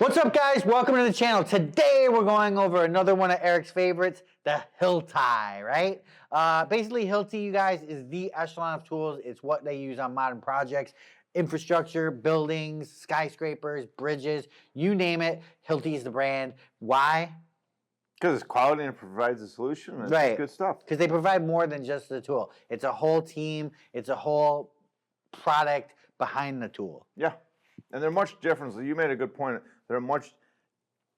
What's up, guys? Welcome to the channel. Today we're going over another one of Eric's favorites, the Hilti, right? Basically, Hilti, you guys, is the echelon of tools. It's what they use on modern projects, infrastructure, buildings, skyscrapers, bridges, you name it. Hilti is the brand. Why? Because it's quality and it provides a solution. And it's Right. good stuff. Because they provide more than just the tool. It's a whole team. It's a whole product behind the tool. Yeah. And they're much different. So you made a good point. They're much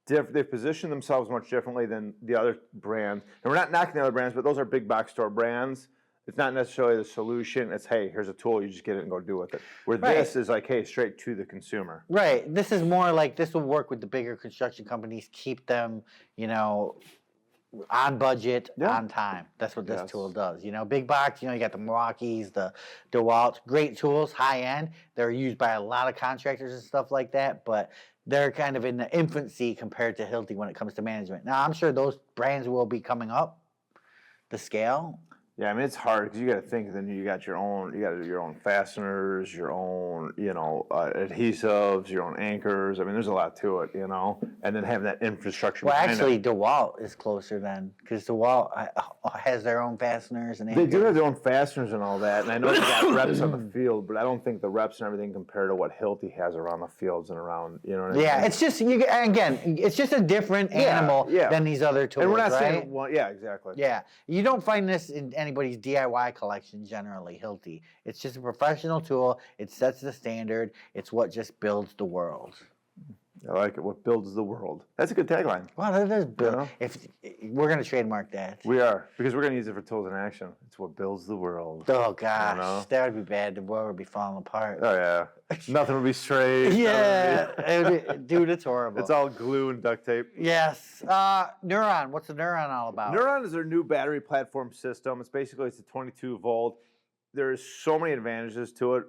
different. They position themselves much differently than the other brands. And we're not knocking the other brands, but those are big box store brands. It's not necessarily the solution. It's, hey, here's a tool. You just get it and go do with it. Where this is like, hey, straight to the consumer. Right. This is more like this will work with the bigger construction companies, keep them, you know, on budget, on time. That's what this tool does. You know, big box, you know, you got the Milwaukee's, the DeWalt's, great tools, high end. They're used by a lot of contractors and stuff like that, but they're kind of in the infancy compared to Hilti when it comes to management. Now, I'm sure those brands will be coming up the scale. Yeah, I mean, it's hard because you got to think. Then you got your own fasteners, your own, you know, adhesives, your own anchors. I mean, there's a lot to it, you know. And then having that infrastructure. Well, actually, DeWalt is closer then because DeWalt has their own fasteners and anchors. They do have their own fasteners and all that. And I know they got reps on the field, but I don't think the reps and everything compare to what Hilti has around the fields and around, you know what I mean? Yeah, it's just again, it's just a different animal than these other tools. And we're not saying, well, yeah, exactly. Yeah, you don't find this in anybody's DIY collection generally, Hilti. It's just a professional tool. It sets the standard. It's what just builds the world. I like it. What builds the world. That's a good tagline. Well, that is build. You know? If we're gonna trademark that. We are, because we're gonna use it for tools in action. It's what builds the world. Oh gosh, you know? that would be bad. The world would be falling apart. Oh yeah, nothing would be straight. Yeah, dude, it's horrible. It's all glue and duct tape. Yes. NURON. What's the NURON all about? NURON is our new battery platform system. It's a 22 volt. There's so many advantages to it.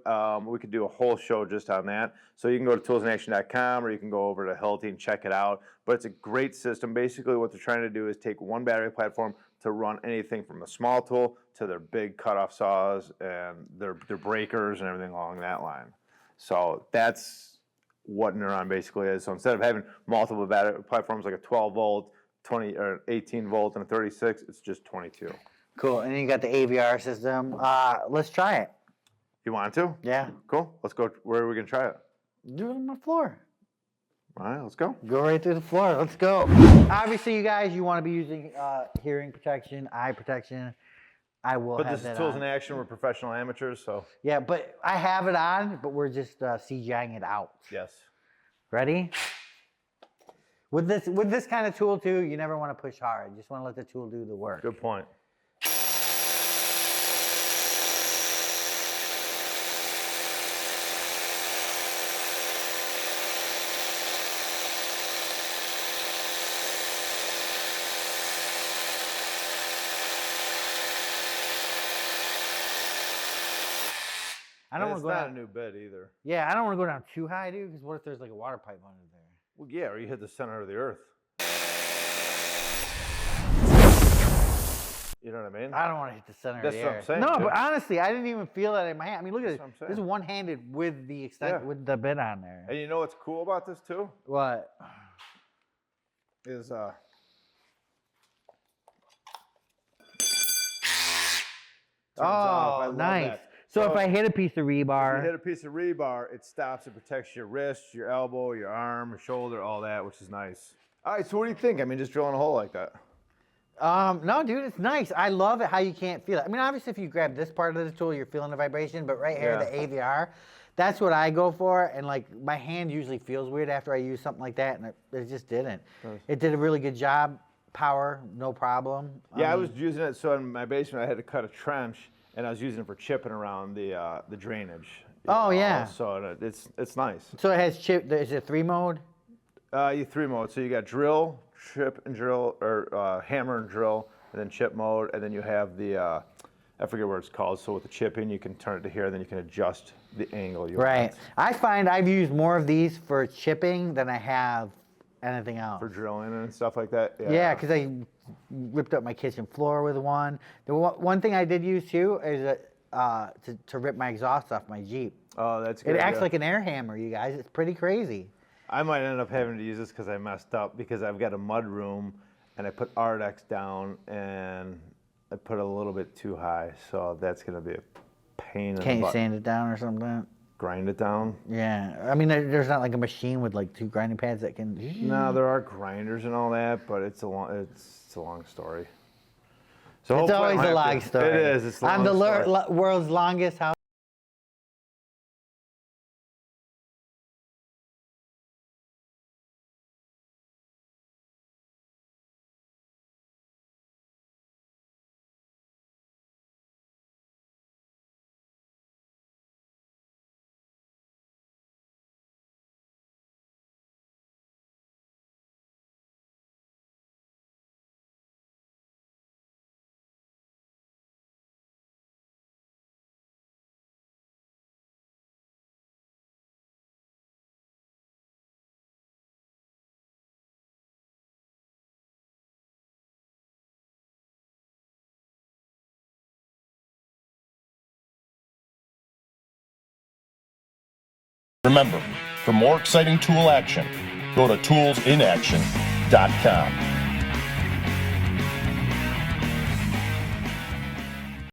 We could do a whole show just on that. So you can go to toolsinaction.com or you can go over to Hilti and check it out. But it's a great system. Basically what they're trying to do is take one battery platform to run anything from a small tool to their big cutoff saws and their breakers and everything along that line. So that's what NURON basically is. So instead of having multiple battery platforms like a 12 volt, 20 or 18 volt and a 36, it's just 22. Cool. And then you got the AVR system. Let's try it. You want to? Yeah. Cool. Let's go. Where are we going to try it? Do it on the floor. All right, let's go. Go right through the floor. Let's go. Obviously, you guys, you want to be using hearing protection, eye protection. I will have that on. But this is Tools in Action. We're professional amateurs, so. Yeah, but I have it on, but we're just CGIing it out. Yes. Ready? With this kind of tool, too, you never want to push hard. You just want to let the tool do the work. Good point. I don't want to go down. It's not a new bed either. Yeah, I don't want to go down too high, dude, because what if there's like a water pipe under there? Well, yeah, or you hit the center of the earth. You know what I mean? I don't want to hit the center of the That's what earth. I'm saying. No, but honestly, I didn't even feel that in my hand. I mean, look at That's this. This is one-handed with the with the bit on there. And you know what's cool about this too? What? Is oh, nice. That. So if I hit a piece of rebar, if you hit a piece of rebar, it stops. It protects your wrist, your elbow, your arm, your shoulder, all that, which is nice. All right, so what do you think? I mean, just drilling a hole like that. no, dude, it's nice. I love it how you can't feel it. I mean, obviously, if you grab this part of the tool, you're feeling the vibration, but right here, the AVR, that's what I go for. And like, my hand usually feels weird after I use something like that, and it just didn't. Nice. It did a really good job. Power, no problem. Yeah, I was using it. So in my basement, I had to cut a trench, and I was using it for chipping around the drainage. Oh, yeah. So it's nice. So it has chip. Is it 3 mode? You 3 mode. So you got drill, chip and drill, or hammer and drill, and then chip mode, and then you have the I forget what it's called. So with the chipping, you can turn it to here, and then you can adjust the angle you want. I find I've used more of these for chipping than I have anything else. For drilling and stuff like that? Yeah, because I ripped up my kitchen floor with one. The one thing I did use too is to rip my exhaust off my Jeep. Oh, that's good. It acts like an air hammer, you guys. It's pretty crazy. I might end up having to use this because I messed up because I've got a mud room and I put Ardex down and I put it a little bit too high, so that's gonna be a pain in the butt. Can't you sand it down or something? Grind it down? Yeah, I mean, there's not like a machine with like 2 grinding pads that can. No, there are grinders and all that, but it's a long story. So It's hopefully I always don't a have long to- story. It is. It's a long I'm the story. world's longest house. Remember, for more exciting tool action, go to toolsinaction.com.